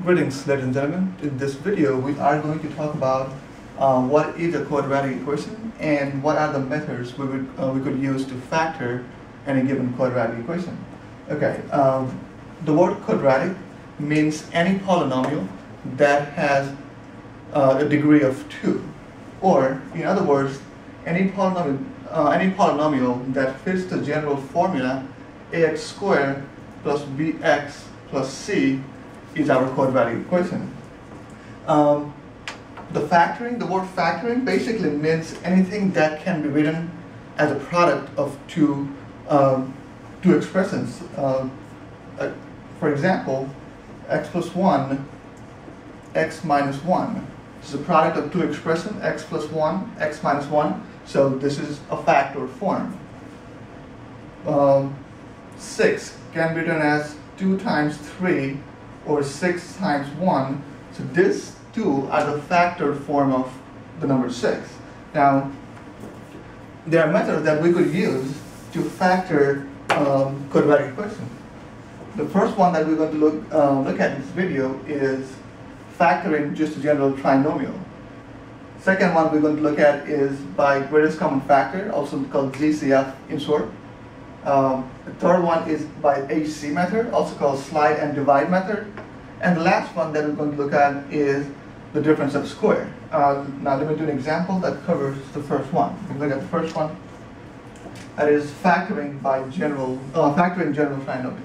Greetings, ladies and gentlemen. In this video, we are going to talk about what is a quadratic equation and what are the methods we could use to factor any given quadratic equation. Okay, the word quadratic means any polynomial that has a degree of 2, or in other words, any polynomial that fits the general formula ax squared plus bx plus c is our quadratic equation. The word factoring basically means anything that can be written as a product of two expressions. For example, x plus 1, x minus 1. This is a product of two expressions, x plus 1, x minus 1. So this is a factor form. 6 can be written as 2 times 3 or 6 times 1. So these two are the factored form of the number 6. Now, there are methods that we could use to factor quadratic equations. The first one that we're going to look at in this video is factoring just a general trinomial. Second one we're going to look at is by greatest common factor, also called GCF in short. The third one is by HC method, also called slide and divide method. And the last one that we're going to look at is the difference of square. Now let me do an example that covers the first one. We look at the first one. That is factoring general trinomials.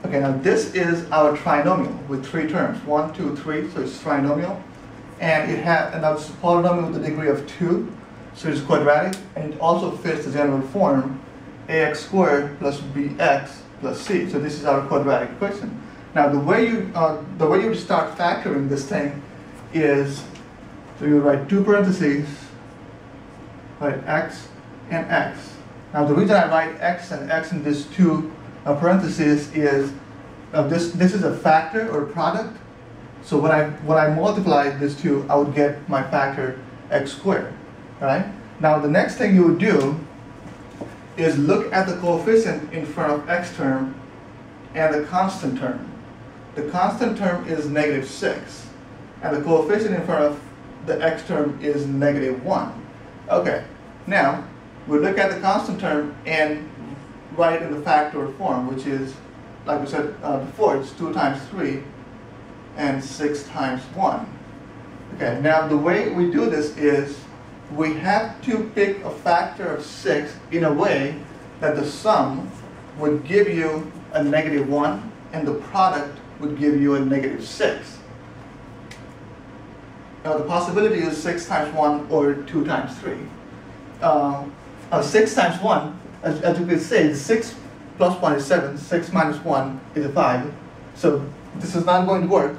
Okay, now this is our trinomial with 3 terms, 1, 2, 3, so it's trinomial. And now it's a polynomial with a degree of 2, so it's quadratic, and it also fits the general form ax squared plus bx plus c. So this is our quadratic equation. Now the way you start factoring this thing is, so you write 2 parentheses, write x and x. Now the reason I write x and x in these 2 parentheses is this is a factor or product. So when I multiply these two, I would get my factor x squared. Right? Now the next thing you would do is look at the coefficient in front of x term and the constant term. The constant term is -6, and the coefficient in front of the x term is -1. Okay. Now we look at the constant term and write it in the factor form, which is, like we said before, it's 2 times 3 and 6 times 1. Okay, now the way we do this is we have to pick a factor of 6 in a way that the sum would give you a -1 and the product would give you a -6. Now the possibility is 6 times 1 or 2 times 3. 6 times 1, as you can see, 6 plus 1 is 7, 6 minus 1 is a 5. So this is not going to work.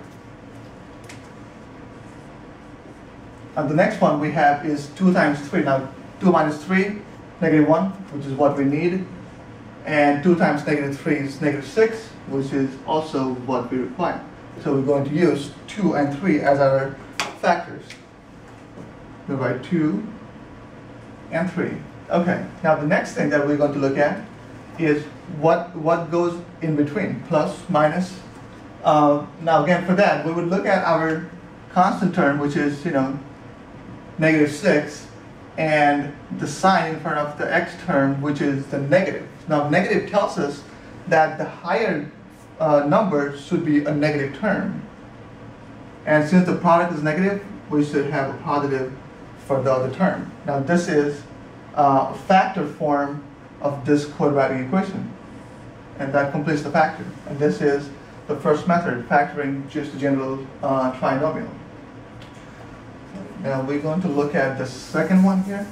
And the next one we have is 2 times 3. Now 2 minus 3, -1, which is what we need. And 2 times -3 is -6, which is also what we require. So we're going to use 2 and 3 as our factors. We write 2 and 3. Okay, now the next thing that we're going to look at is what goes in between, plus, minus. Now again, for that, we would look at our constant term, which is, -6, and the sign in front of the x term, which is the negative. Now negative tells us that the higher number should be a negative term. And since the product is negative, we should have a positive for the other term. Now this is a factor form of this quadratic equation, and that completes the factor. And this is the first method, factoring just a general trinomial. Now we're going to look at the second one here.